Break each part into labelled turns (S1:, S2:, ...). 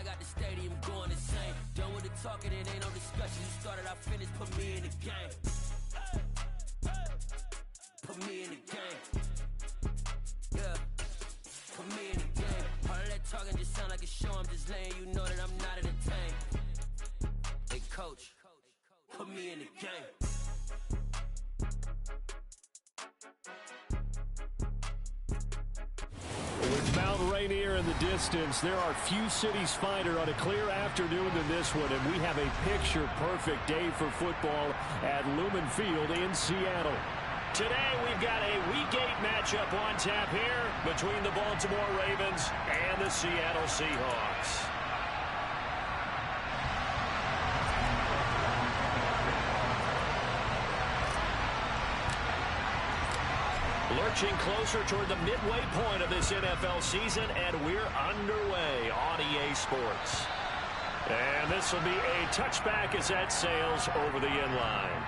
S1: I got the stadium going insane. Done with the talking, it ain't no discussion. You started, I finished, put me in the game. Put me in the game. Yeah. Put me in the game. All of that talking just sound like a show. I'm just letting you know that I'm not entertained. Hey, coach, put me in the game.
S2: With Mount Rainier in the distance, there are few cities finer on a clear afternoon than this one, and we have a picture-perfect day for football at Lumen Field in Seattle. Today, we've got a Week 8 matchup on tap here between the Baltimore Ravens and the Seattle Seahawks. Lurching closer toward the midway point of this NFL season, and we're underway on EA Sports. And this will be a touchback as that sails over the end line.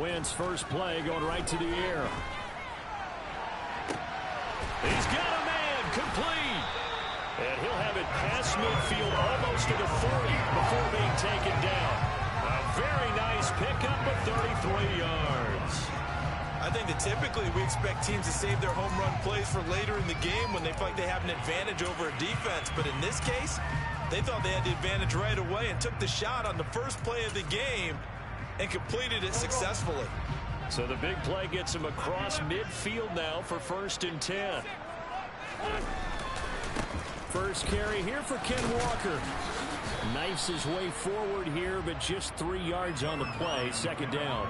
S2: Wentz first play going right to the air. He's got a man complete. And he'll have it past midfield almost to the 40 before being taken down. A very nice pickup of 33 yards.
S3: I think that typically we expect teams to save their home run plays for later in the game when they feel like they have an advantage over a defense. But in this case, they thought they had the advantage right away and took the shot on the first play of the game and completed it successfully.
S2: So the big play gets him across midfield now for 1st and 10. First carry here for Ken Walker. Knifes his way forward here, but just 3 yards on the play. 2nd down.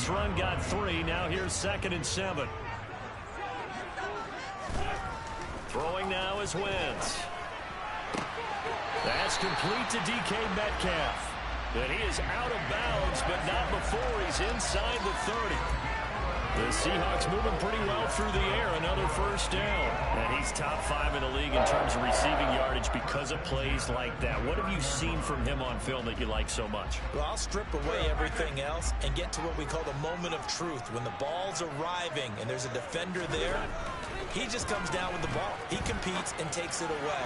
S2: Seahawks run got 3. Now here's 2nd and 7. Throwing now is Wentz. That's complete to DK Metcalf. And he is out of bounds, but not before he's inside the 30. The Seahawks moving pretty well through the air. Another first down. And he's top 5 in the league in terms of receiving yardage because of plays like that. What have you seen from him on film that you like so much?
S3: Well, I'll strip away everything else and get to what we call the moment of truth. When the ball's arriving and there's a defender there, he just comes down with the ball. He competes and takes it away.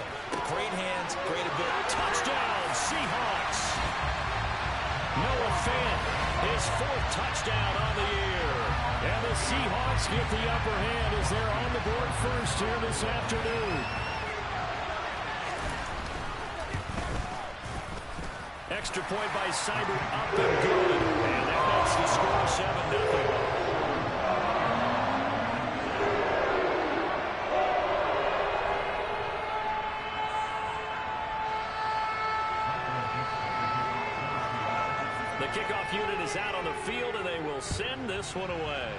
S3: Great hands, great ability.
S2: Touchdown, Seahawks! Noah Fant, his 4th touchdown on the year. And the Seahawks get the upper hand as they're on the board first here this afternoon. Extra point by Seibert, up and good. And that makes the score 7-0. The kickoff unit is out on the field, and they will send this one away.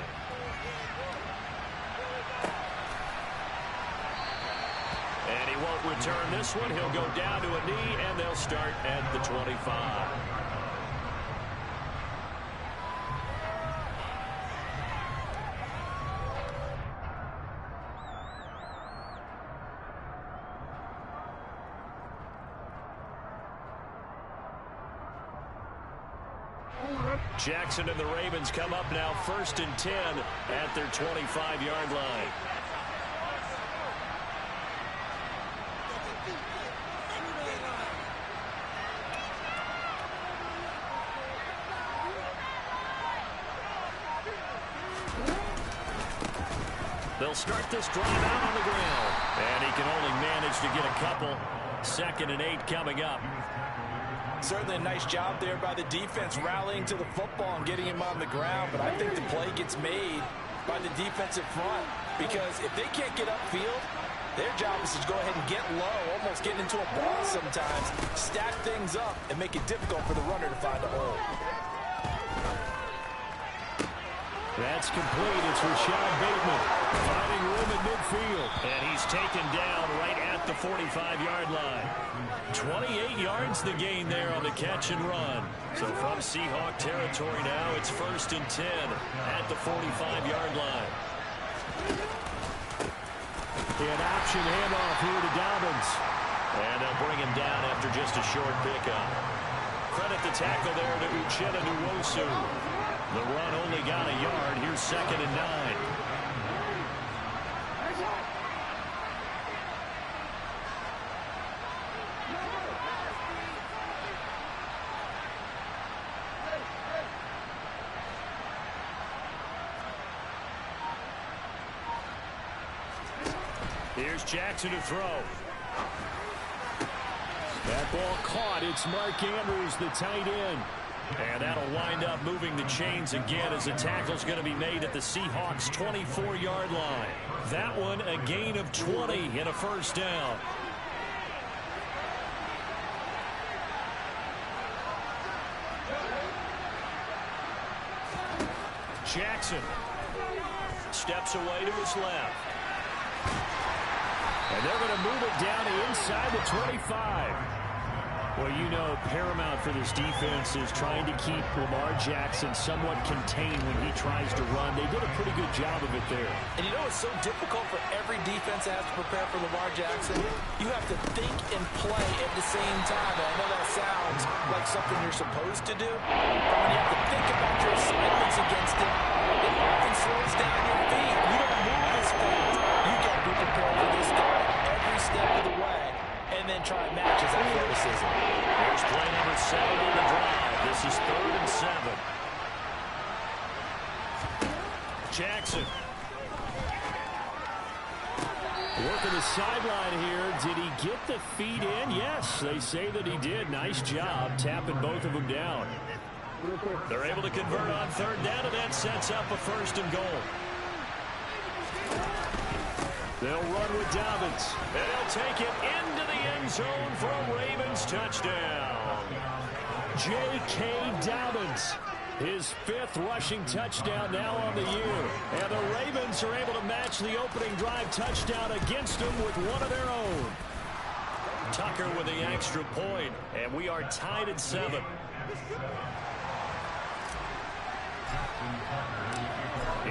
S2: And he won't return this one. He'll go down to a knee, and they'll start at the 25. Jackson and the Ravens come up now 1st and 10 at their 25-yard line. They'll start this drive out on the ground. And he can only manage to get a couple. 2nd and 8 coming up.
S3: Certainly a nice job there by the defense rallying to the football and getting him on the ground, but I think the play gets made by the defensive front because if they can't get upfield, their job is to go ahead and get low, almost getting into a ball sometimes, stack things up, and make it difficult for the runner to find a hole.
S2: That's complete. It's Rashad Bateman finding room in midfield. And he's taken down right at the 45-yard line. 28 yards the gain there on the catch and run. So from Seahawk territory now, it's 1st and 10 at the 45-yard line. An option handoff here to Dobbins. And they'll bring him down after just a short pickup. Credit the tackle there to Uchenna Nwosu. The run only got a yard. Here's 2nd and 9. Here's Jackson to throw. That ball caught. It's Mark Andrews, the tight end. And that'll wind up moving the chains again as the tackle's going to be made at the Seahawks' 24-yard line. That one a gain of 20 and a first down. Jackson steps away to his left. And they're going to move it down to inside the 25. Well, you know, paramount for this defense is trying to keep Lamar Jackson somewhat contained when he tries to run. They did a pretty good job of it there.
S3: And you know it's so difficult for every defense that has to prepare for Lamar Jackson? You have to think and play at the same time. And I know that sounds like something you're supposed to do, but when you have to think about your assignments against him, it often slows down your feet. You don't move as fast. You got to be prepared for this guy every step of the way, and then try and match his athleticism.
S2: Here's play number 7 on the drive. This is 3rd and 7. Jackson. Working the sideline here. Did he get the feet in? Yes, they say that he did. Nice job tapping both of them down. They're able to convert on 3rd down, and that sets up a 1st and goal. They'll run with Dobbins. And they'll take it into the end zone for a Ravens touchdown. J.K. Dobbins His 5th rushing touchdown now on the year. And the Ravens are able to match the opening drive touchdown against them with one of their own. Tucker with the extra point, and we are tied at 7.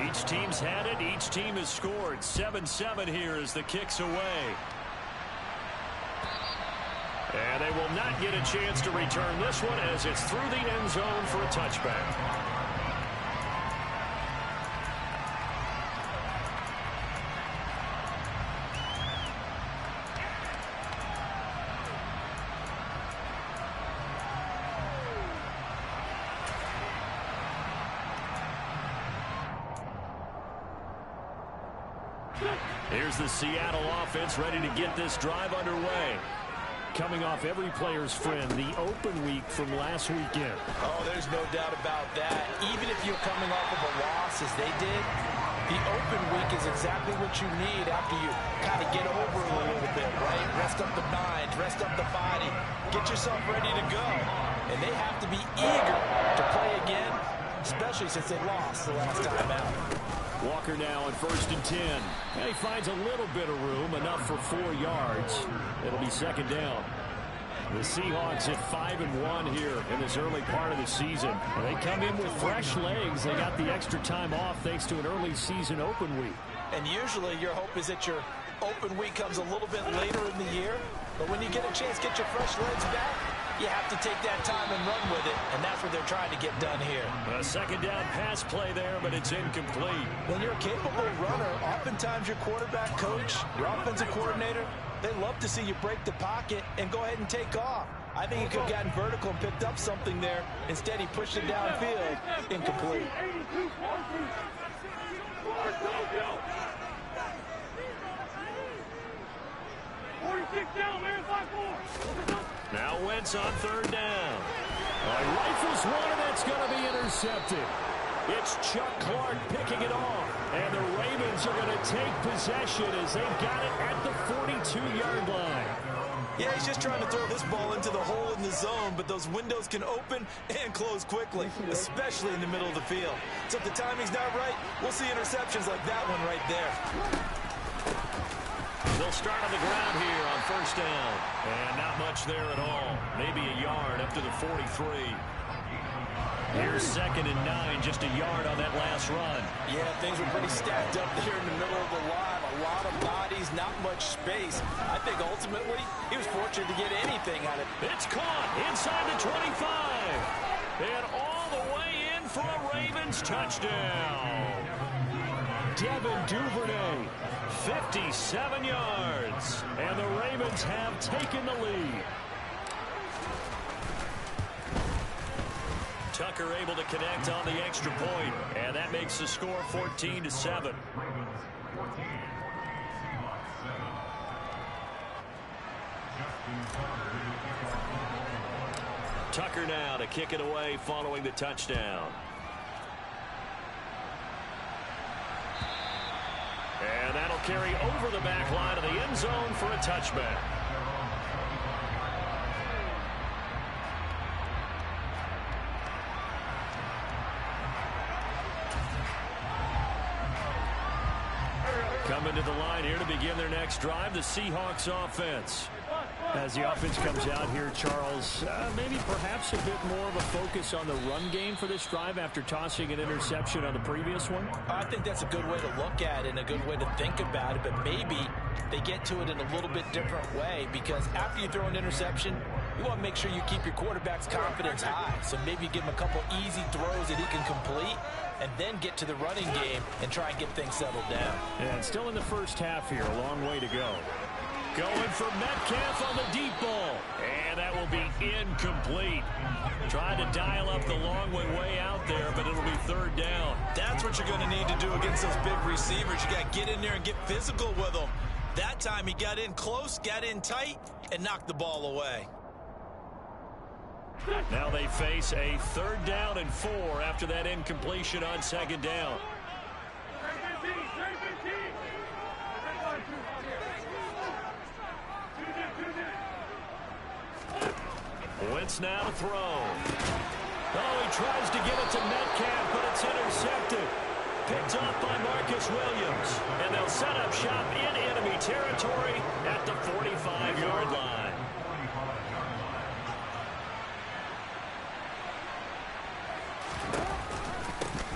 S2: Each team's had it. Each team has scored. 7-7 here as the kick's away. And they will not get a chance to return this one as it's through the end zone for a touchback. Here's the Seattle offense ready to get this drive underway. Coming off every player's friend, the open week from last weekend.
S3: Oh, there's no doubt about that. Even if you're coming off of a loss as they did, the open week is exactly what you need after you kind of get over it a little bit, right? Rest up the mind, rest up the body, get yourself ready to go. And they have to be eager to play again, especially since they lost the last time out.
S2: Walker now on 1st and 10. And he finds a little bit of room, enough for 4 yards. It'll be 2nd down. The Seahawks at 5-1 here in this early part of the season. And they come in with fresh legs. They got the extra time off thanks to an early season open week.
S3: And usually your hope is that your open week comes a little bit later in the year. But when you get a chance to get your fresh legs back, you have to take that time and run with it, and that's what they're trying to get done here.
S2: A 2nd down pass play there, but it's incomplete.
S3: When you're a capable runner, oftentimes your quarterback coach, your offensive coordinator, they love to see you break the pocket and go ahead and take off. I think he could have gotten vertical and picked up something there. Instead, he pushed it downfield. Incomplete.
S2: Now Wentz on 3rd down. Rifles one, and that's going to be intercepted. It's Chuck Clark picking it off. And the Ravens are going to take possession as they've got it at the 42-yard line.
S3: Yeah, he's just trying to throw this ball into the hole in the zone, but those windows can open and close quickly, especially in the middle of the field. So if the timing's not right, we'll see interceptions like that one right there.
S2: They'll start on the ground here on 1st down. And not much there at all. Maybe a yard up to the 43. Here's 2nd and 9, just a yard on that last run.
S3: Yeah, things were pretty stacked up there in the middle of the line. A lot of bodies, not much space. I think ultimately he was fortunate to get anything out of it.
S2: It's caught inside the 25. And all the way in for a Ravens touchdown. Devin Duvernay, 57 yards. And the Ravens have taken the lead. Tucker able to connect on the extra point, and that makes the score 14-7. Tucker now to kick it away following the touchdown. And that'll carry over the back line of the end zone for a touchback. Coming to the line here to begin their next drive, the Seahawks offense. As the offense comes out here, Charles, maybe perhaps a bit more of a focus on the run game for this drive after tossing an interception on the previous one?
S3: I think that's a good way to look at it and a good way to think about it, but maybe they get to it in a little bit different way, because after you throw an interception, you want to make sure you keep your quarterback's confidence high. So maybe you give him a couple easy throws that he can complete, and then get to the running game and try and get things settled down.
S2: And still in the first half here, a long way to go. Going for Metcalf on the deep ball. And that will be incomplete. Trying to dial up the long way out there, but it'll be 3rd down.
S3: That's what you're going to need to do against those big receivers. You got to get in there and get physical with them. That time he got in close, got in tight, and knocked the ball away.
S2: Now they face a 3rd down and 4 after that incompletion on 2nd down. Wentz now to throw. Oh, he tries to get it to Metcalf, but it's intercepted. Picked off by Marcus Williams. And they'll set up shop in enemy territory at the 45-yard line.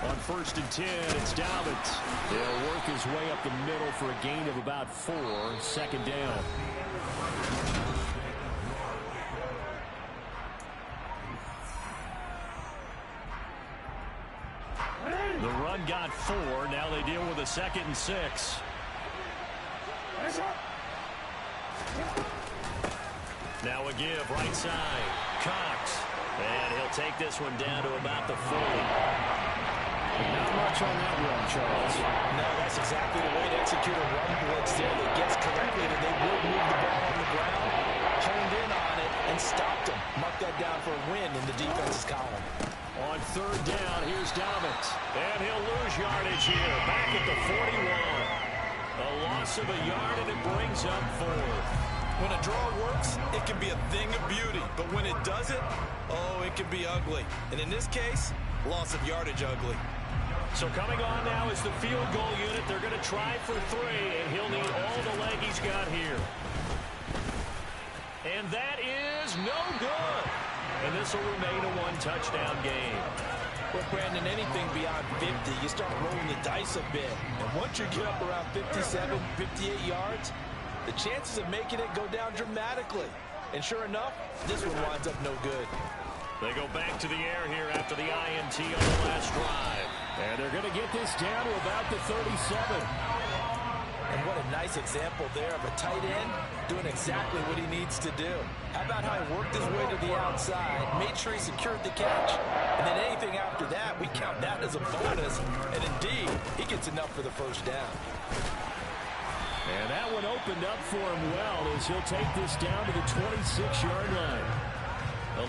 S2: On 1st and 10, it's Dobbins. He'll work his way up the middle for a gain of about 4. 2nd down. The run got 4. Now they deal with a 2nd and 6. Now a give right side. Cox. And he'll take this one down to about the 40. Not much on that run, Charles.
S3: No, that's exactly the way to execute a run blitz there. They guessed correctly that they would move the ball on the ground, honed in on it, and stopped them. Mark that down for a win in the defense's column.
S2: On 3rd down, here's Dobbins. And he'll lose yardage here. Back at the 41. A loss of a yard, and it brings up 4th.
S3: When a draw works, it can be a thing of beauty. But when it doesn't, oh, it can be ugly. And in this case, loss of yardage ugly.
S2: So coming on now is the field goal unit. They're going to try for 3, and he'll need all the leg he's got here. And that is no good. And this will remain a 1-touchdown game.
S3: Well, Brandon, anything beyond 50, you start rolling the dice a bit. And once you get up around 57, 58 yards, the chances of making it go down dramatically. And sure enough, this one winds up no good.
S2: They go back to the air here after the INT on the last drive. And they're going to get this down to about the 37.
S3: And what a nice example there of a tight end doing exactly what he needs to do. How about how he worked his way to the outside, made sure he secured the catch, and then anything after that, we count that as a bonus. And indeed, he gets enough for the 1st down.
S2: And that one opened up for him well as he'll take this down to the 26-yard line.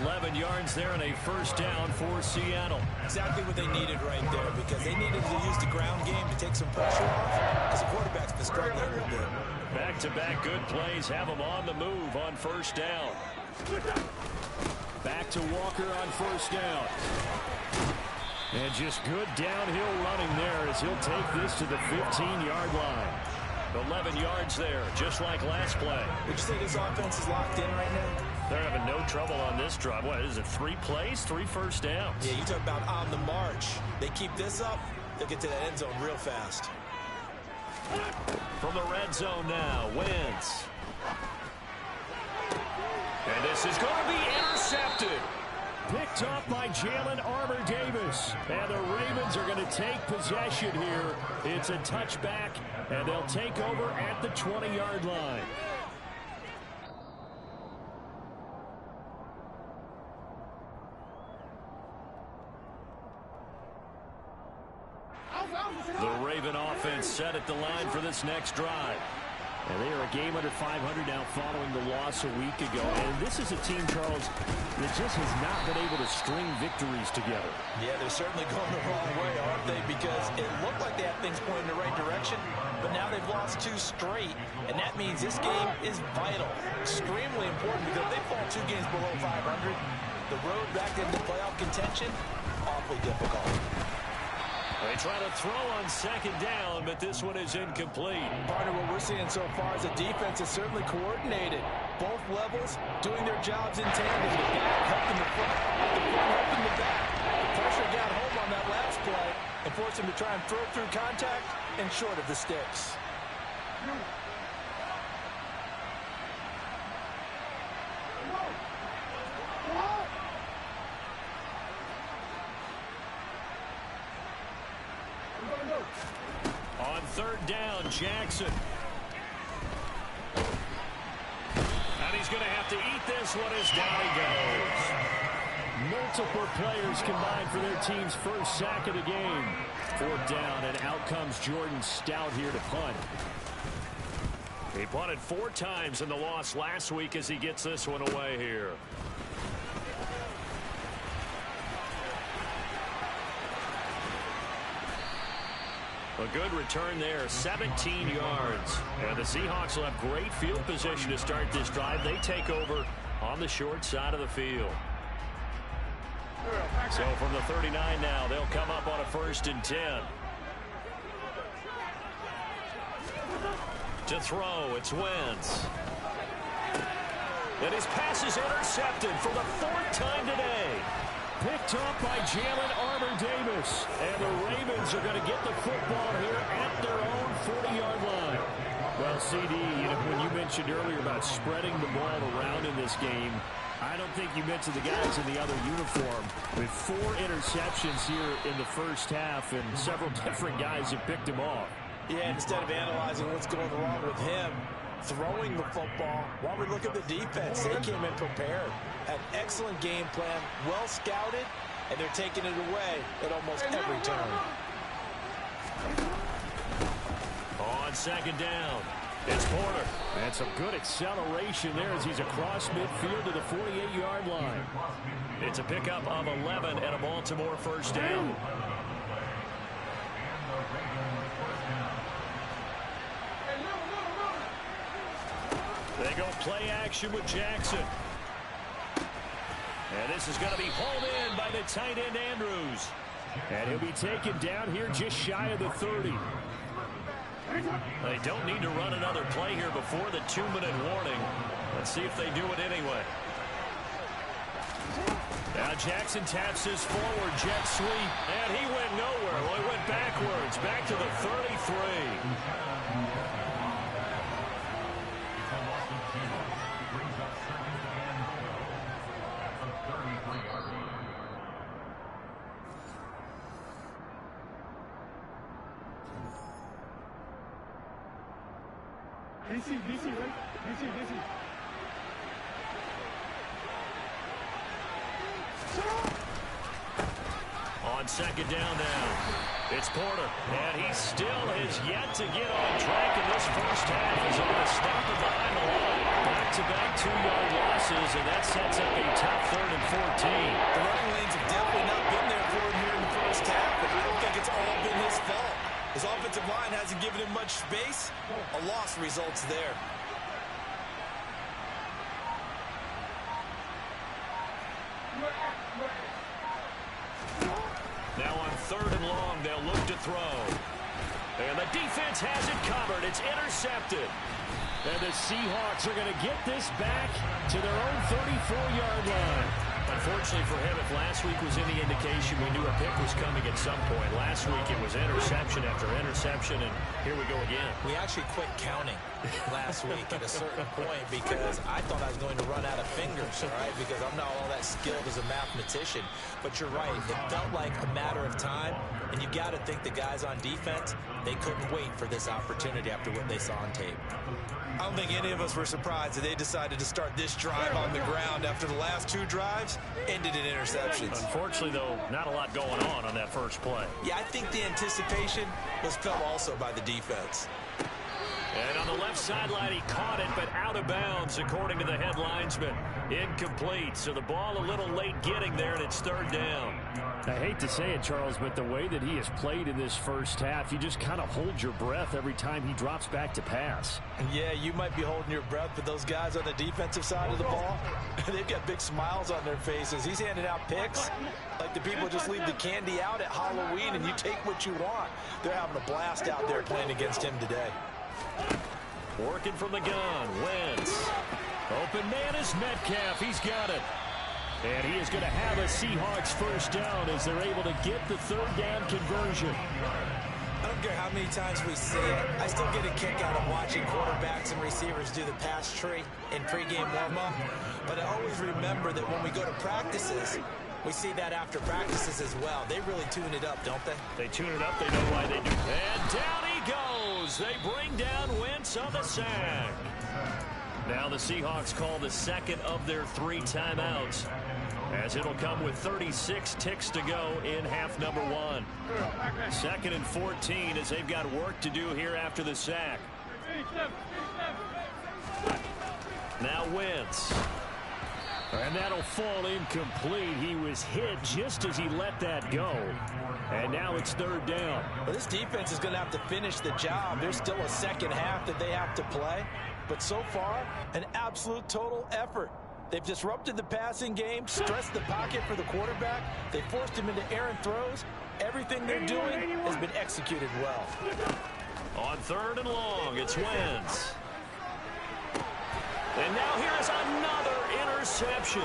S2: 11 yards there and a 1st down for Seattle.
S3: Exactly what they needed right there, because they needed to use the ground game to take some pressure off, because the quarterback's been struggling a little bit.
S2: Back-to-back good plays have them on the move on 1st down. Back to Walker on 1st down. And just good downhill running there as he'll take this to the 15-yard line. 11 yards there, just like last play.
S3: Would you say this offense is locked in right now?
S2: They're having no trouble on this drive. What is it, 3 plays, 3 1st downs?
S3: Yeah, you talk about on the march. They keep this up, they'll get to that end zone real fast.
S2: From the red zone now, Wentz. And this is going to be intercepted. Picked off by Jalen Armour-Davis. And the Ravens are going to take possession here. It's a touchback, and they'll take over at the 20-yard line. The Raven offense set at the line for this next drive. And they are a game under 500 now following the loss a week ago. And this is a team, Charles, that just has not been able to string victories together.
S3: Yeah, they're certainly going the wrong way, aren't they? Because it looked like they had things pointing in the right direction, but now they've lost 2 straight. And that means this game is vital, extremely important, because if they fall 2 games below 500, the road back into playoff contention, awfully difficult.
S2: They try to throw on 2nd down, but this one is incomplete.
S3: Partner, what we're seeing so far is a defense is certainly coordinated. Both levels doing their jobs in tandem. The back helping the front helping the back. The pressure got home on that last play and forced him to try and throw through contact and short of the sticks.
S2: On 3rd down, Jackson. And he's going to have to eat this one as down he goes. Multiple players combined for their team's first sack of the game. 4th down, and out comes Jordan Stout here to punt. He punted 4 times in the loss last week as he gets this one away here. A good return there, 17 yards. And the Seahawks will have great field position to start this drive. They take over on the short side of the field. So from the 39 now, they'll come up on a 1st and 10. To throw, it's Wentz. And his pass is intercepted for the 4th time today. Picked up by Jalen Armour-Davis. And the Ravens are going to get the football here at their own 40-yard line. Well, CD, when you mentioned earlier about spreading the ball around in this game, I don't think you mentioned the guys in the other uniform. With 4 interceptions here in the first half, and several different guys have picked him off.
S3: Yeah, instead of analyzing what's going wrong with him, throwing the football, while we look at the defense, they came in prepared. Had an excellent game plan, well scouted, and they're taking it away at almost every turn.
S2: On 2nd down, it's Porter. And some good acceleration there as he's across midfield to the 48-yard line. It's a pickup of 11 and a Baltimore 1st down. They go play action with Jackson. And this is going to be hauled in by the tight end Andrews. And he'll be taken down here just shy of the 30. They don't need to run another play here before the 2-minute warning. Let's see if they do it anyway. Now Jackson taps his forward jet sweep, and he went nowhere. Well, he went backwards, back to the 33.
S4: DC, right? DC.
S2: On 2nd down now, it's Porter, and he still has yet to get on track in this first half. He's on a stop behind the line. Back-to-back 2-yard losses, and that sets up a tough 3rd and 14.
S3: The running lanes have definitely not been there for him here in the first half, but I don't think it's all been his fault. His offensive line hasn't given him much space. A loss results there.
S2: Now on 3rd and long, they'll look to throw. And the defense has it covered. It's intercepted. And the Seahawks are going to get this back to their own 34-yard line. Unfortunately for him, if last week was any indication, we knew a pick was coming at some point. Last week it was interception after interception, and here we go again.
S3: We actually quit counting last week at a certain point because I thought I was going to run out of fingers, all right, because I'm not all that skilled as a mathematician. But you're right, it felt like a matter of time, and you got to think the guys on defense, they couldn't wait for this opportunity after what they saw on tape. I don't think any of us were surprised that they decided to start this drive on the ground after the last 2 drives ended in interceptions.
S2: Unfortunately, though, not a lot going on that first play.
S3: Yeah, I think the anticipation was felt also by the defense.
S2: And on the left sideline, he caught it, but out of bounds, according to the head linesman. Incomplete, so the ball a little late getting there, and it's 3rd down. I hate to say it, Charles, but the way that he has played in this first half, you just kind of hold your breath every time he drops back to pass.
S3: Yeah, you might be holding your breath, but those guys on the defensive side of the ball, they've got big smiles on their faces. He's handing out picks like the people just leave the candy out at Halloween, and you take what you want. They're having a blast out there playing against him today.
S2: Working from the gun, Wentz. Open man is Metcalf. He's got it. And he is going to have a Seahawks 1st down as they're able to get the 3rd down conversion.
S3: I don't care how many times we see it. I still get a kick out of watching quarterbacks and receivers do the pass tree in pregame warm-up. But I always remember that when we go to practices, we see that after practices as well. They really tune it up, don't they?
S2: They tune it up. They know why they do. And down he goes. They bring down Wentz on the sack. Now the Seahawks call the 2nd of their 3 timeouts, as it'll come with 36 ticks to go in half number 1. 2nd and 14 as they've got work to do here after the sack. Now Wentz. And that'll fall incomplete. He was hit just as he let that go. And now it's 3rd down.
S3: Well, this defense is going to have to finish the job. There's still a second half that they have to play. But so far, an absolute total effort. They've disrupted the passing game, stressed the pocket for the quarterback. They forced him into errant throws. Everything they're doing has been executed well.
S2: On 3rd and long, it's Wentz. And now here is another interception.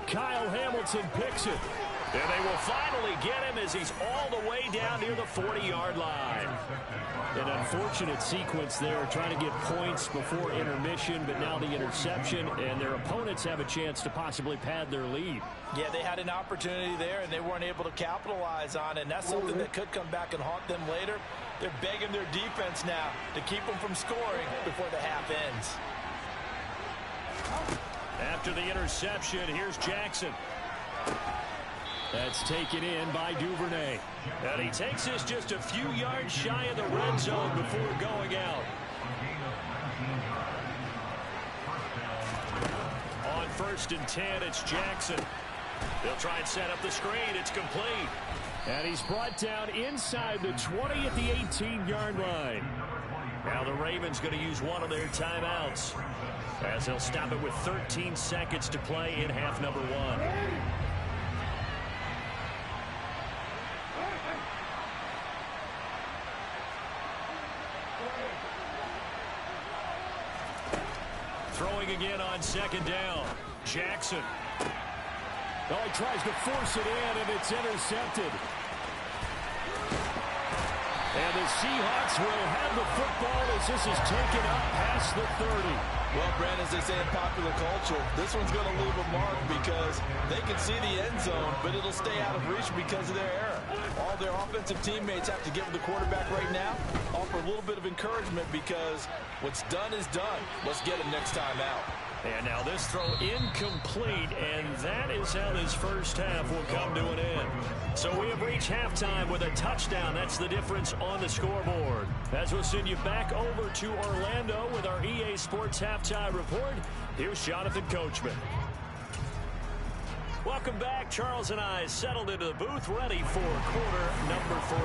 S2: Kyle Hamilton picks it. And they will finally get him as he's all the way down near the 40-yard line. An unfortunate sequence there, trying to get points before intermission, but now the interception, and their opponents have a chance to possibly pad their lead.
S3: Yeah, they had an opportunity there, and they weren't able to capitalize on it, and that's something that could come back and haunt them later. They're begging their defense now to keep them from scoring before the half ends.
S2: After the interception, here's Jackson. That's taken in by Duvernay. And he takes this just a few yards shy of the red zone before going out. On 1st and 10, it's Jackson. They'll try and set up the screen. It's complete. And he's brought down inside the 20 at the 18-yard line. Now the Ravens going to use one of their timeouts, as they'll stop it with 13 seconds to play in half number 1. Throwing again on 2nd down. Jackson. Oh, he tries to force it in, and it's intercepted. And the Seahawks will have the football as this is taken up past the 30.
S3: Well, Brandon, as they say in popular culture, this one's going to leave a mark because they can see the end zone, but it'll stay out of reach because of their error. All their offensive teammates have to give the quarterback right now, offer a little bit of encouragement because what's done is done. Let's get him next time out.
S2: And now this throw incomplete, and that is how this first half will come to an end. So we have reached halftime with a touchdown. That's the difference on the scoreboard. As we'll send you back over to Orlando with our EA Sports Halftime Report, here's Jonathan Coachman. Welcome back. Charles and I settled into the booth, ready for quarter number 3.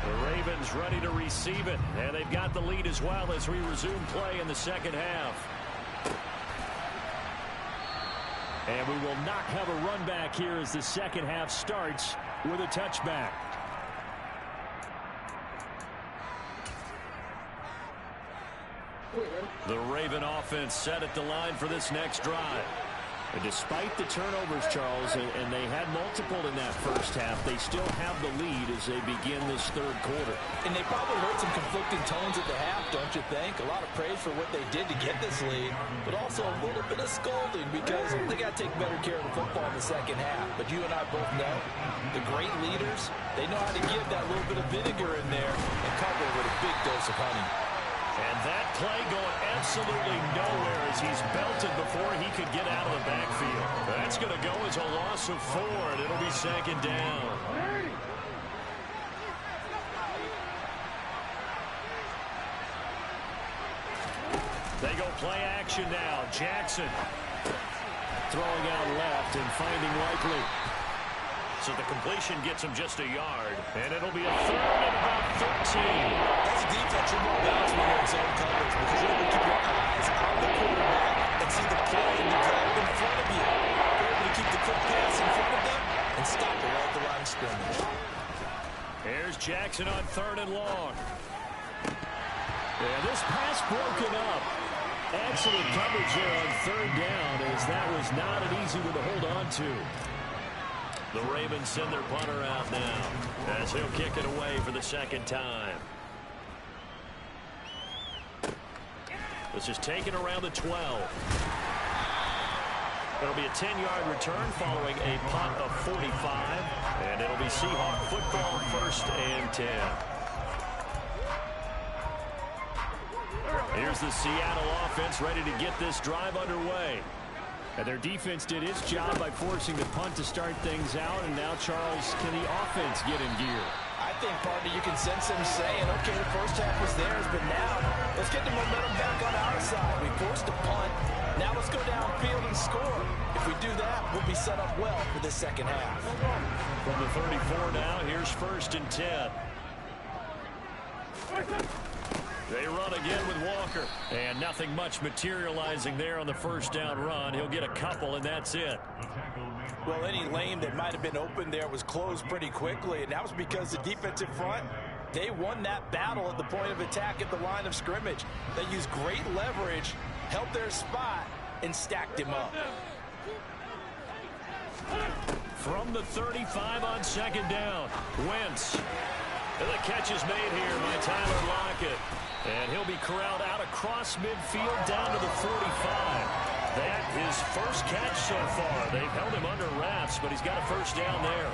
S2: The Ravens ready to receive it, and they've got the lead as well as we resume play in the second half. And we will not have a run back here as the second half starts with a touchback. The Raven offense set at the line for this next drive. And despite the turnovers, Charles, and they had multiple in that first half, they still have the lead as they begin this third quarter.
S3: And they probably heard some conflicting tones at the half, don't you think? A lot of praise for what they did to get this lead, but also a little bit of scolding because they got to take better care of the football in the second half. But you and I both know the great leaders, they know how to give that little bit of vinegar in there and cover with a big dose of honey.
S2: And that play going absolutely nowhere as he's belted before he could get out of the backfield. That's going to go as a loss of 4, and it'll be 2nd down. They go play action now. Jackson throwing out left and finding Likely. So the completion gets him just a yard, and it'll be a 3rd and about 13.
S3: As a defense, you're more balanced when you're in zone coverage because you're able to keep your eyes on the quarterback and see the play develop in front of you. You're able to keep the quick pass in front of them and stop it right at the line of scrimmage.
S2: Here's Jackson on 3rd and long. Yeah, this pass broken up. Excellent coverage there on 3rd down, as that was not an easy one to hold on to. The Ravens send their punter out now as he'll kick it away for the second time. This is taken around the 12. It'll be a 10-yard return following a punt of 45, and it'll be Seahawk football 1st and 10. Here's the Seattle offense ready to get this drive underway. And their defense did its job by forcing the punt to start things out, and now, Charles, can the offense get in gear?
S3: I think, partner, you can sense them saying, okay, the first half was theirs, but now let's get the momentum back on our side. We forced a punt. Now let's go downfield and score. If we do that, we'll be set up well for the second half.
S2: From the 34 now, here's 1st and 10. They run again with Walker. And nothing much materializing there on the first down run. He'll get a couple, and that's it.
S3: Well, any lane that might have been open there was closed pretty quickly, and that was because the defensive front, they won that battle at the point of attack at the line of scrimmage. They used great leverage, held their spot, and stacked him up.
S2: From the 35 on second down, Wentz. And the catch is made here by Tyler Lockett. And he'll be corralled out across midfield down to the 45. That his first catch so far. They've held him under wraps, but he's got a first down there.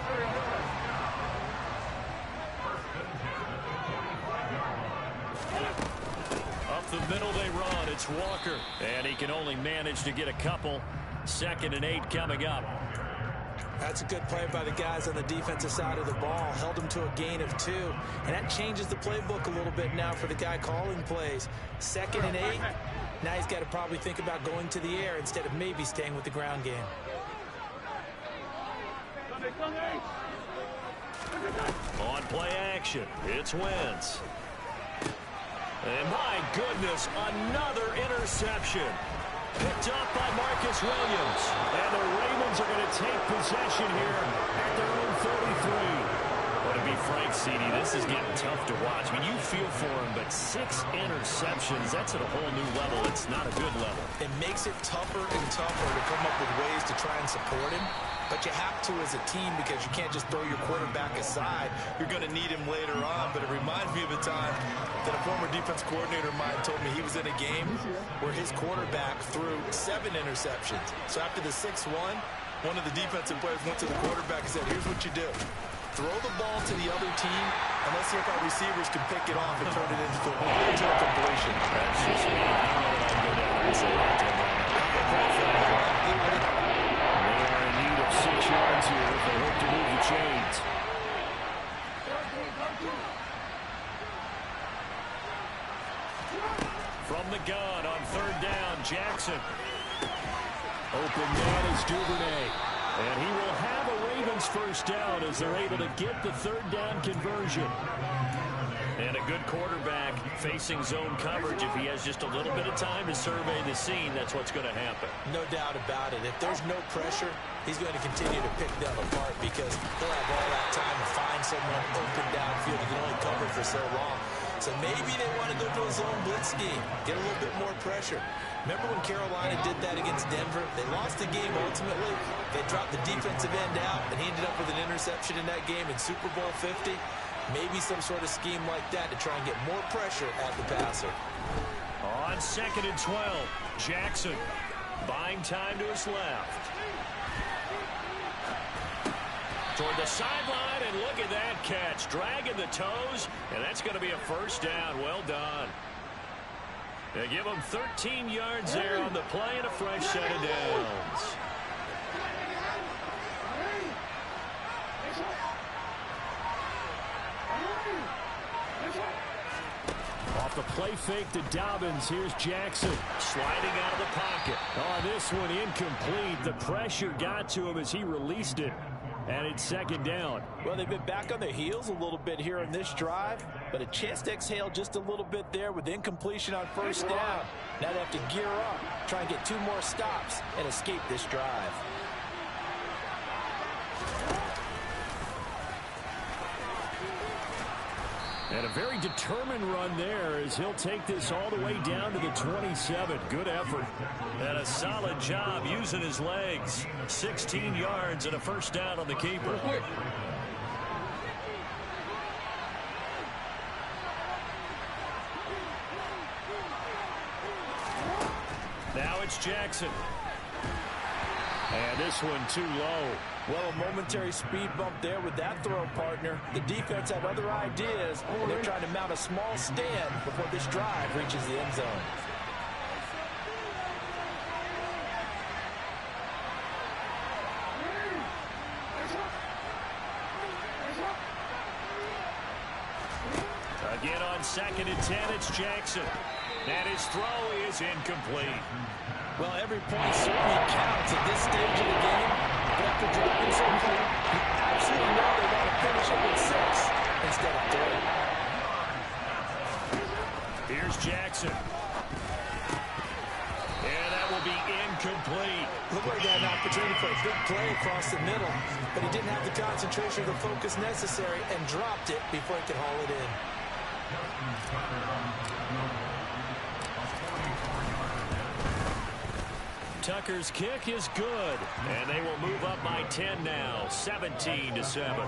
S2: Up the middle they run. It's Walker. And he can only manage to get a couple. 2nd and 8 coming up.
S3: That's a good play by the guys on the defensive side of the ball. Held him to a gain of 2. And that changes the playbook a little bit now for the guy calling plays. 2nd and 8. Now he's got to probably think about going to the air instead of maybe staying with the ground game.
S2: On play action, it's Wentz. And my goodness, another interception. Picked up by Marcus Williams. And the Ravens are going to take possession here at their own 43. But to be frank, CD, this is getting tough to watch. I mean, you feel for him, but 6 interceptions, that's at a whole new level. It's not a good level.
S3: It makes it tougher and tougher to come up with ways to try and support him. But you have to as a team because you can't just throw your quarterback aside. You're going to need him later on. But it reminds me of a time that a former defense coordinator of mine told me he was in a game where his quarterback threw 7 interceptions. So after the 6th one of the defensive players went to the quarterback and said, here's what you do. Throw the ball to the other team, and let's see if our receivers can pick it off and turn it into a completion.
S2: That's just me. I don't know that I'd go down there and say that to him. They are in need of 6 yards here if they hope to move the chains. From the gun on 3rd down, Jackson. Open man is Duvernay. And he will have a Ravens first down as they're able to get the 3rd down conversion. And a good quarterback facing zone coverage. If he has just a little bit of time to survey the scene, that's what's going to happen.
S3: No doubt about it. If there's no pressure, he's going to continue to pick them apart because he'll have all that time to find someone open downfield. He can only cover for so long. So maybe they want to go to a zone blitz scheme, get a little bit more pressure. Remember when Carolina did that against Denver? They lost the game ultimately. They dropped the defensive end out, and he ended up with an interception in that game in Super Bowl 50. Maybe some sort of scheme like that to try and get more pressure at the passer.
S2: On 2nd and 12, Jackson buying time to his left. Toward the sideline, and look at that catch. Dragging the toes, and that's going to be a first down. Well done. They give him 13 yards there on the play and a fresh set of downs. Off the play fake to Dobbins. Here's Jackson sliding out of the pocket. Oh, this one incomplete. The pressure got to him as he released it. And it's 2nd down.
S3: Well, they've been back on their heels a little bit here in this drive, but a chance to exhale just a little bit there with incompletion on 1st down. Now they have to gear up, try and get 2 more stops, and escape this drive.
S2: And a very determined run there as he'll take this all the way down to the 27. Good effort. And a solid job using his legs. 16 yards and a first down on the keeper. Now it's Jackson. And this one too low.
S3: Well, a momentary speed bump there with that throw, partner. The defense had other ideas, and they're trying to mount a small stand before this drive reaches the end zone.
S2: Again on 2nd and 10, it's Jackson. And his throw is incomplete.
S3: Well, every point certainly counts at this stage of the game. But after dropping so quick, you absolutely know they want to finish it with 6 instead of 3.
S2: Here's Jackson. And that will be incomplete.
S3: Looked like he had an opportunity for a big play across the middle, but he didn't have the concentration or the focus necessary and dropped it before he could haul it in.
S2: Tucker's kick is good, and they will move up by 10 now, 17-7.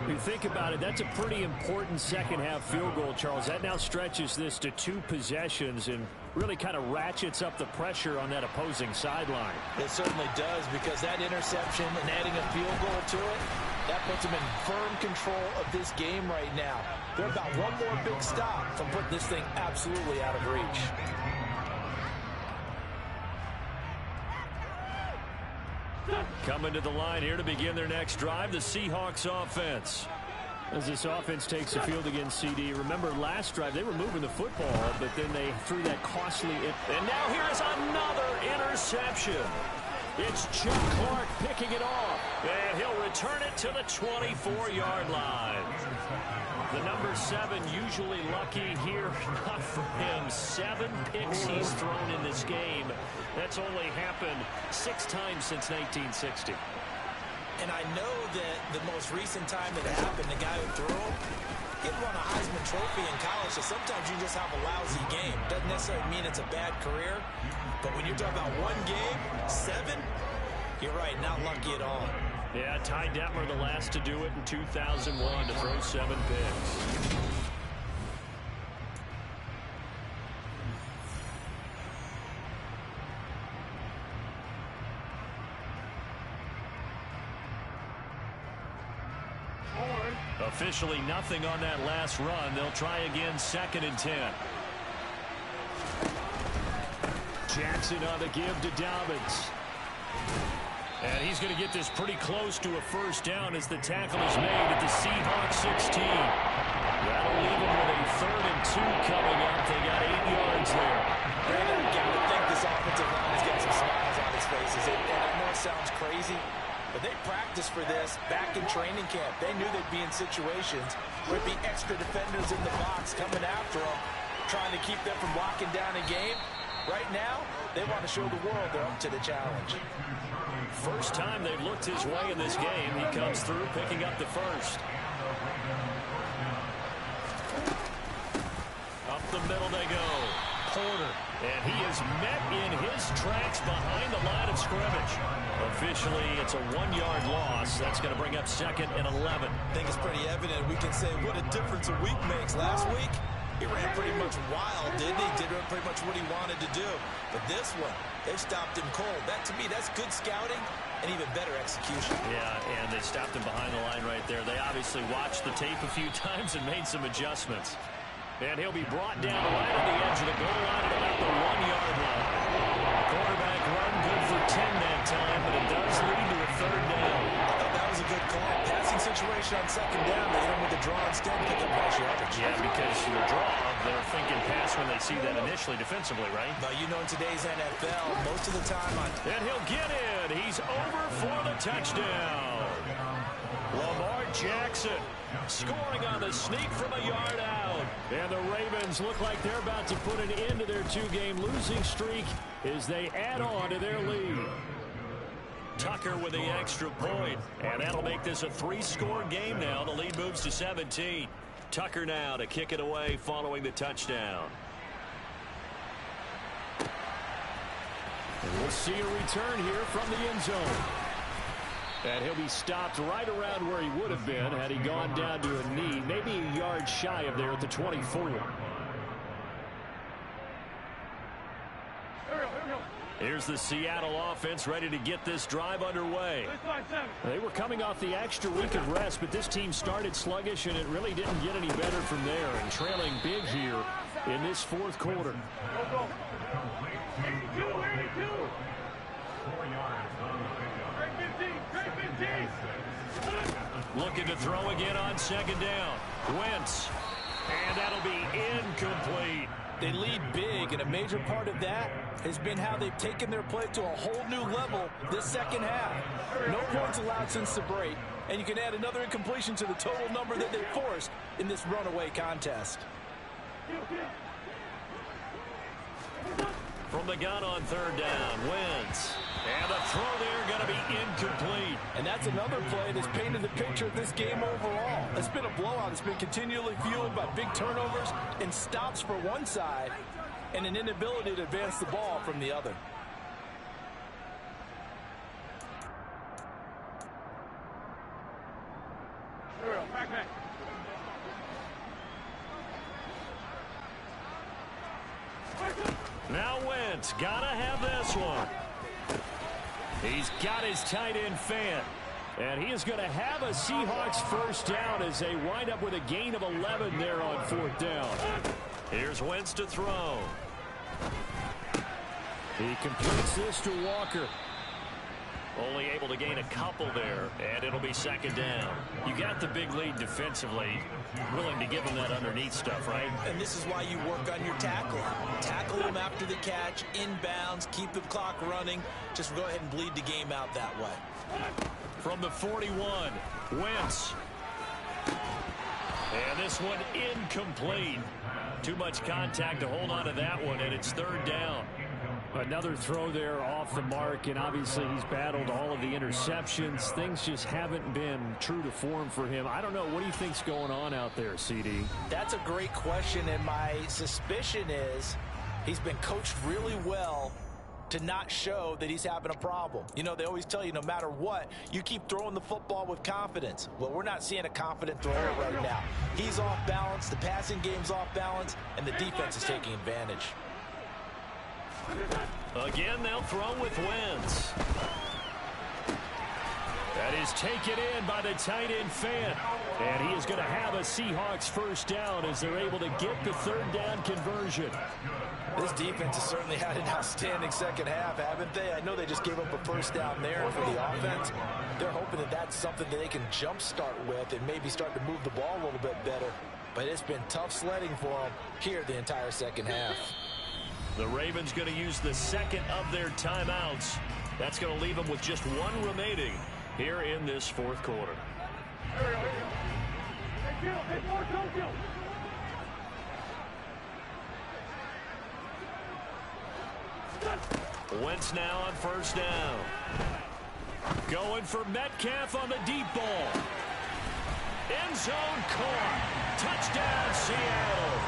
S2: You think about it, that's a pretty important second-half field goal, Charles. That now stretches this to 2 possessions and really kind of ratchets up the pressure on that opposing sideline.
S3: It certainly does, because that interception and adding a field goal to it, that puts them in firm control of this game right now. They're about one more big stop from putting this thing absolutely out of reach.
S2: Coming to the line here to begin their next drive, the Seahawks offense. As this offense takes the field against CD, remember last drive they were moving the football, but then they threw that costly... And now here is another interception. It's Chuck Clark picking it off, and he'll return it to the 24-yard line. The number 7 usually lucky here, not for him. 7 picks he's thrown in this game. That's only happened 6 times since 1960.
S3: And I know that the most recent time it happened, the guy who threw him, he won a Heisman Trophy in college, so sometimes you just have a lousy game. Doesn't necessarily mean it's a bad career, but when you're talking about one game, 7, you're right, not lucky at all.
S2: Yeah, Ty Detmer the last to do it in 2001 to throw 7 picks. Officially nothing on that last run. They'll try again, 2nd and 10. Jackson on the give to Dobbins. And he's going to get this pretty close to a first down as the tackle is made at the Seahawks 16. That'll leave them with a 3rd and 2 coming up. They got 8 yards there.
S3: Brandon, you got to think this offensive line is getting some smiles on its faces. And I know it sounds crazy, but they practiced for this back in training camp. They knew they'd be in situations where there'd be extra defenders in the box coming after them, trying to keep them from locking down a game. Right now, they want to show the world they're up to the challenge.
S2: First time they've looked his way in this game. He comes through picking up the first. Up the middle they go. Porter. And he is met in his tracks behind the line of scrimmage. Officially, it's a 1-yard loss. That's going to bring up 2nd and 11.
S3: I think it's pretty evident. We can say what a difference a week makes. Last week, he ran pretty much wild, didn't he? Did pretty much what he wanted to do. But this one, they stopped him cold. That, to me, that's good scouting and even better execution.
S2: Yeah, and they stopped him behind the line right there. They obviously watched the tape a few times and made some adjustments. And he'll be brought down right on the edge of the goal line at about the 1-yard line. Quarterback run good for 10 that time, but it does lead to a 3rd down.
S3: I thought that was a good call. Passing situation on 2nd down, they hit him with the draw instead, pick up nice yardage.
S2: Yeah, because the draw, they're thinking pass when they see that initially defensively, right?
S3: But you know in today's NFL, most of the time on...
S2: And he'll get in. He's over for the touchdown. Lamar Jackson scoring on the sneak from a yard out. And the Ravens look like they're about to put an end to their 2-game losing streak as they add on to their lead. Tucker with the extra point, and that'll make this a 3-score game now. The lead moves to 17. Tucker now to kick it away following the touchdown. And we'll see a return here from the end zone. And he'll be stopped right around where he would have been had he gone down to a knee, maybe a yard shy of there at the 24. Here's the Seattle offense ready to get this drive underway. They were coming off the extra week of rest, but this team started sluggish, and it really didn't get any better from there, and trailing big here in this 4th quarter. Looking to throw again on 2nd down. Wentz. And that'll be incomplete.
S3: They lead big, and a major part of that has been how they've taken their play to a whole new level this second half. No points allowed since the break, and you can add another incompletion to the total number that they forced in this runaway contest.
S2: From the gun on third down, Wentz. And the throw there going to be incomplete.
S4: And that's another play that's painted the picture of this game overall. It's been a blowout. It's been continually fueled by big turnovers and stops for one side and an inability to advance the ball from the other.
S2: Now Wentz gotta have this one. He's got his tight end fan. And he is going to have a Seahawks first down as they wind up with a gain of 11 there on fourth down. Here's Wentz to throw. He completes this to Walker. Only able to gain a couple there, and it'll be second down. You got the big lead defensively. Willing to give him that underneath stuff, right?
S3: And this is why you work on your tackle. Tackle him after the catch, inbounds, keep the clock running. Just go ahead and bleed the game out that way.
S2: From the 41, Wentz. And this one incomplete. Too much contact to hold on to that one, and it's third down. Another throw there off the mark, and obviously he's battled all of the interceptions. Things just haven't been true to form for him. I don't know. What do you think's going on out there, CD?
S4: That's a great question, and my suspicion is he's been coached really well to not show that he's having a problem. You know, they always tell you no matter what, you keep throwing the football with confidence. Well, we're not seeing a confident thrower right now. He's off balance, the passing game's off balance, and the defense is taking advantage.
S2: Again, they'll throw with Wentz. That is taken in by the tight end fan. And he is going to have a Seahawks first down as they're able to get the third down conversion.
S4: This defense has certainly had an outstanding second half, haven't they? I know they just gave up a first down there for the offense. They're hoping that that's something that they can jumpstart with and maybe start to move the ball a little bit better. But it's been tough sledding for them here the entire second half.
S2: The Ravens going to use the second of their timeouts. That's going to leave them with just one remaining here in this fourth quarter. Wentz now on first down. Going for Metcalf on the deep ball. End zone caught. Touchdown, Seattle.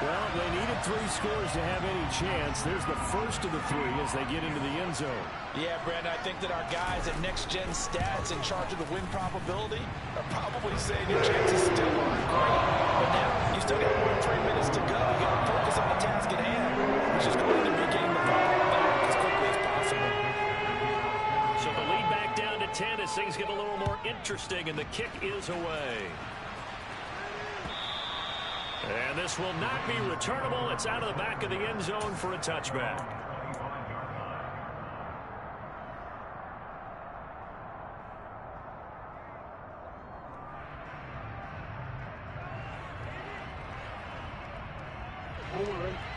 S2: Well, they needed 3 scores to have any chance. There's the first of the 3 as they get into the end zone.
S4: Yeah, Brandon, I think that our guys at Next Gen Stats in charge of the win probability are probably saying your chances still aren't great. But now, you still got more than 3 minutes to go. You got to focus on the task at hand, which is going to be getting the ball back as quickly as possible.
S2: So the lead back down to 10 as things get a little more interesting, and the kick is away. And this will not be returnable. It's out of the back of the end zone for a touchback.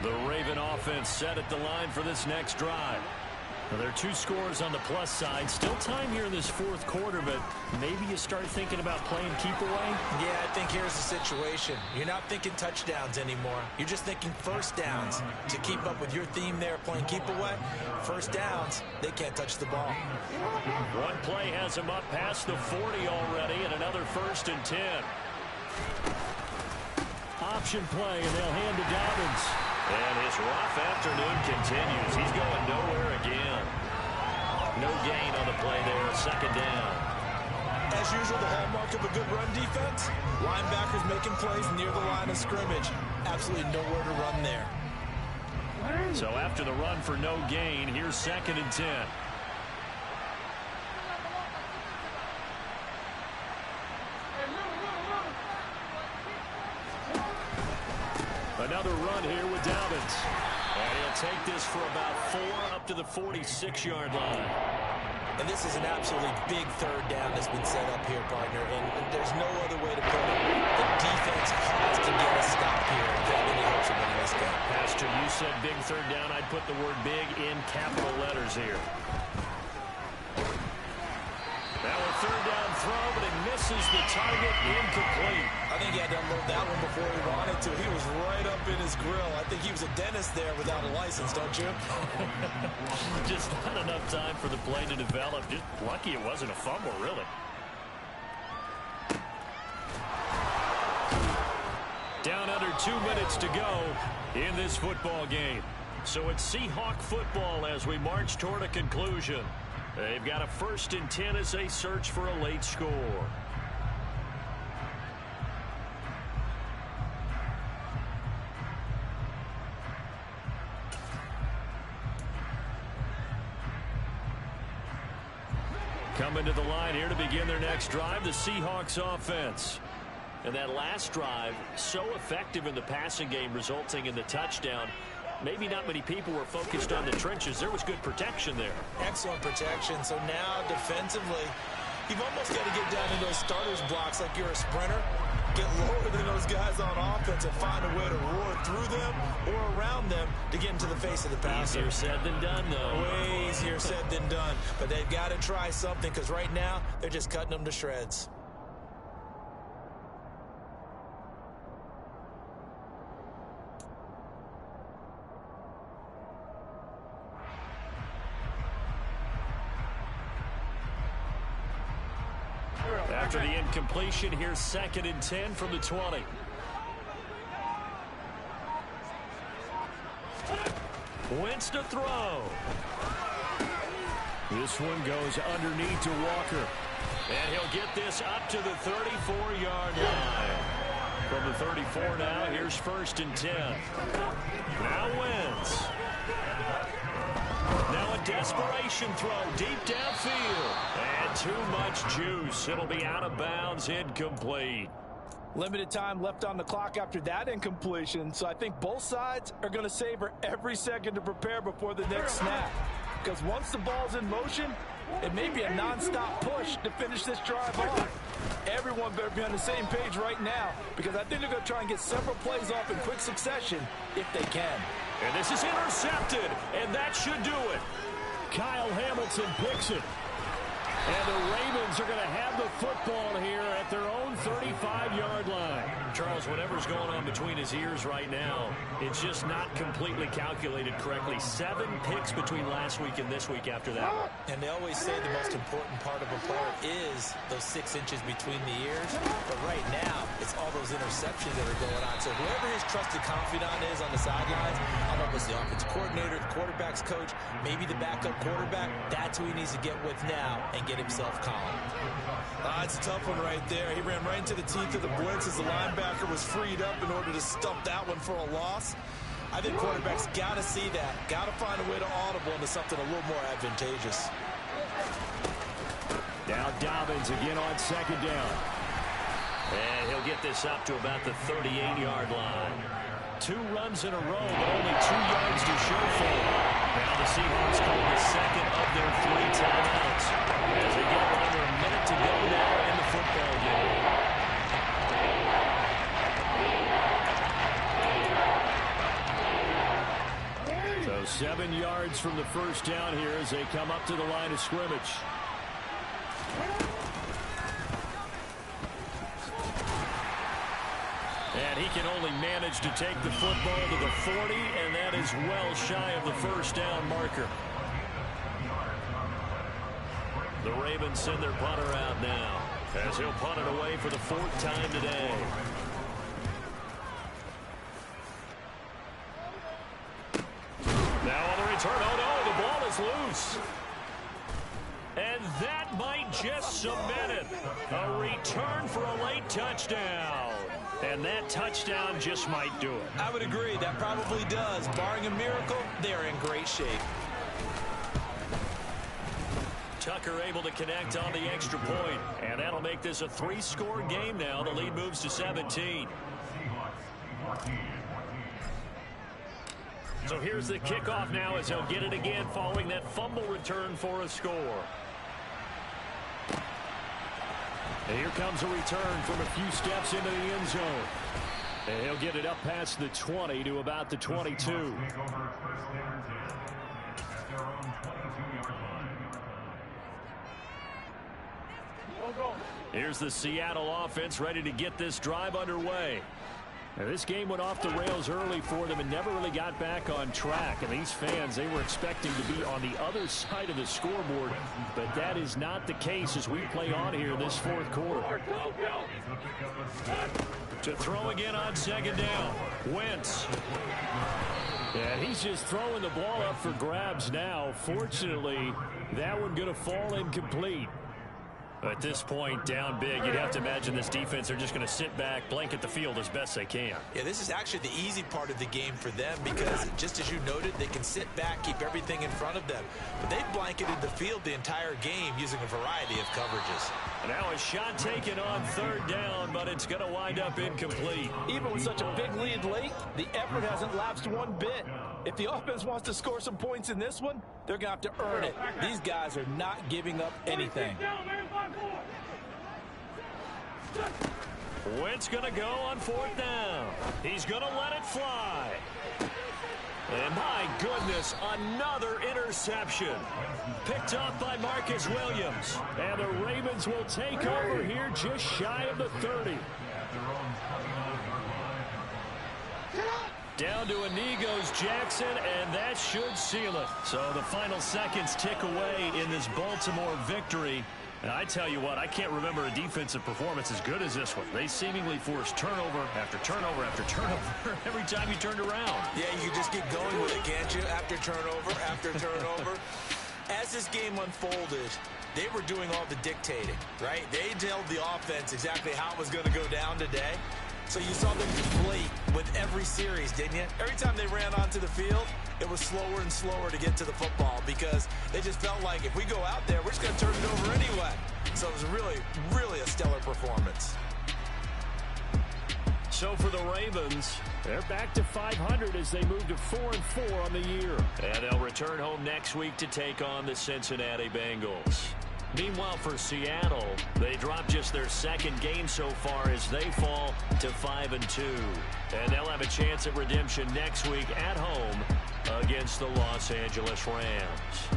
S2: The Raven offense set at the line for this next drive. Well, there are 2 scores on the plus side. Still time here in this fourth quarter, but maybe you start thinking about playing keep away?
S4: Yeah, I think here's the situation. You're not thinking touchdowns anymore. You're just thinking first downs. To keep up with your theme there, playing keep away, first downs, they can't touch the ball.
S2: One play has them up past the 40 already, and another 1st and 10. Option play, and they'll hand to Dobbins. And his rough afternoon continues. He's going nowhere again. No gain on the play there, second down.
S3: As usual, the hallmark of a good run defense, linebackers making plays near the line of scrimmage. Absolutely nowhere to run there.
S2: So after the run for no gain, here's 2nd and 10. Another run here with Dobbins. And he'll take this for about 4 up to the 46-yard line.
S4: And this is an absolutely big third down that's been set up here, partner. And there's no other way to put it. The defense has to get a stop here if they have any hopes of winning this game.
S2: Pastor, you said big third down. I'd put the word big in capital letters here. Now a third down throw, but it misses the target, incomplete.
S4: I think he had to unload that one before he wanted to. He was right up
S3: up in his grill. I think he was a dentist there without a license, don't you?
S2: Just not enough time for the play to develop. Just lucky it wasn't a fumble, really. Down under 2 minutes to go in this football game. So it's Seahawk football as we march toward a conclusion. They've got a 1st and 10 as they search for a late score. Coming to the line here to begin their next drive, the Seahawks offense. And that last drive, so effective in the passing game, resulting in the touchdown. Maybe not many people were focused on the trenches. There was good protection there.
S3: Excellent protection. So now defensively, you've almost got to get down in those starters blocks like you're a sprinter. Get lower than those guys on offense and find a way to roar through them or around them to get into the face of the passer.
S2: Easier said than done, though.
S3: Way easier said than done. But they've got to try something because right now they're just cutting them to shreds.
S2: After the incompletion, here's 2nd and 10 from the 20. Wentz to throw. This one goes underneath to Walker. And he'll get this up to the 34-yard line. From the 34 now, here's 1st and 10. Now Wentz. Now a desperation throw deep downfield. And too much juice. It'll be out of bounds, incomplete.
S4: Limited time left on the clock after that incompletion, so I think both sides are going to savor every second to prepare before the next snap. Because once the ball's in motion, it may be a non-stop push to finish this drive off. Everyone better be on the same page right now, because I think they're going to try and get several plays off in quick succession if they can.
S2: And this is intercepted, and that should do it. Kyle Hamilton picks it. And the Ravens are going to have the football here at their own 35-yard line. Charles, whatever's going on between his ears right now, it's just not completely calculated correctly. 7 picks between last week and this week after that.
S3: And they always say the most important part of a player is those 6 inches between the ears. But right now, it's all those interceptions that are going on. So whoever his trusted confidant is on the sidelines, I don't know if it's the offensive coordinator, the quarterback's coach, maybe the backup quarterback, that's who he needs to get with now and get himself calm. It's a tough one right there. He ran right into the teeth of the blitz as the linebacker was freed up in order to stump that one for a loss. I think quarterbacks got to see that. Got to find a way to audible into something a little more advantageous.
S2: Now Dobbins again on 2nd down. And he'll get this up to about the 38-yard line. 2 runs in a row, but only 2 yards to show for it. Now the Seahawks call the 2nd of their 3 timeouts as they get under a minute to go now in the football game. So 7 yards from the 1st down here as they come up to the line of scrimmage. And he can only manage to take the football to the 40, and that is well shy of the 1st down marker. The Ravens send their punter out now as he'll punt it away for the 4th time today. Now on the return, oh no, the ball is loose. And that might just cement it. A return for a late touchdown. And that touchdown just might do it.
S3: I would agree. That probably does. Barring a miracle, they're in great shape.
S2: Tucker able to connect on the extra point. And that'll make this a 3-score game now. The lead moves to 17. So here's the kickoff now as he'll get it again following that fumble return for a score. And here comes a return from a few steps into the end zone. And he'll get it up past the 20 to about the 22. Here's the Seattle offense ready to get this drive underway. Now, this game went off the rails early for them and never really got back on track. And these fans, they were expecting to be on the other side of the scoreboard, but that is not the case as we play on here in this fourth quarter. To throw again on second down, Wentz. And he's just throwing the ball up for grabs now. Fortunately, that one going to fall incomplete. At this point, down big, you'd have to imagine this defense are just going to sit back, blanket the field as best they can.
S3: Yeah, this is actually the easy part of the game for them because, just as you noted, they can sit back, keep everything in front of them. But they've blanketed the field the entire game using a variety of coverages.
S2: And now a shot taken on third down, but it's going to wind up incomplete.
S4: Even with such a big lead late, the effort hasn't lapsed one bit. If the offense wants to score some points in this one, they're going to have to earn it. These guys are not giving up anything.
S2: Wentz going to go on fourth down. He's going to let it fly. And my goodness, another interception. Picked up by Marcus Williams. And the Ravens will take over here just shy of the 30. Down to Anigos Jackson, and that should seal it. So the final seconds tick away in this Baltimore victory. And I tell you what, I can't remember a defensive performance as good as this one. They seemingly forced turnover after turnover after turnover every time you turned around.
S3: Yeah, you just keep going with it, can't you? After turnover, after turnover. As this game unfolded, they were doing all the dictating, right? They told the offense exactly how it was going to go down today. So you saw them deflate with every series, didn't you? Every time they ran onto the field, it was slower and slower to get to the football because they just felt like if we go out there, we're just going to turn it over anyway. So it was really, really a stellar performance.
S2: So for the Ravens, they're back to 500 as they move to 4-4 on the year. And they'll return home next week to take on the Cincinnati Bengals. Meanwhile, for Seattle, they dropped just their second game so far as they fall to 5-2. And they'll have a chance at redemption next week at home against the Los Angeles Rams.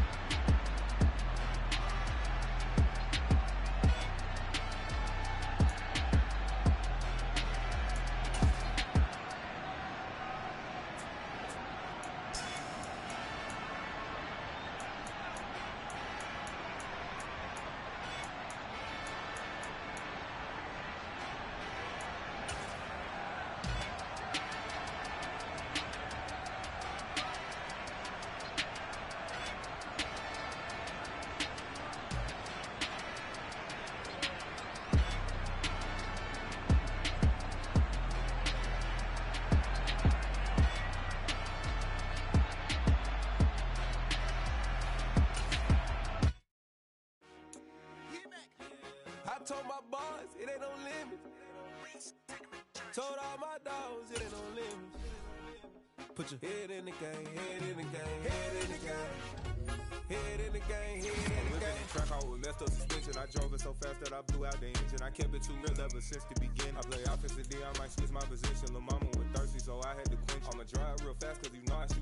S5: Told my boys, it ain't no limit. Told all my dogs, it ain't no limit. Put your head in the game, head in the game, head in the game. Head in the game, head in the game. Track out with messed up suspension. I drove it so fast that I blew out the engine. I kept it too real ever since the beginning. I play offensive D, I might switch my position. Lil' mama was thirsty, so I had to quench. I'ma drive real fast, cause you know I shoot.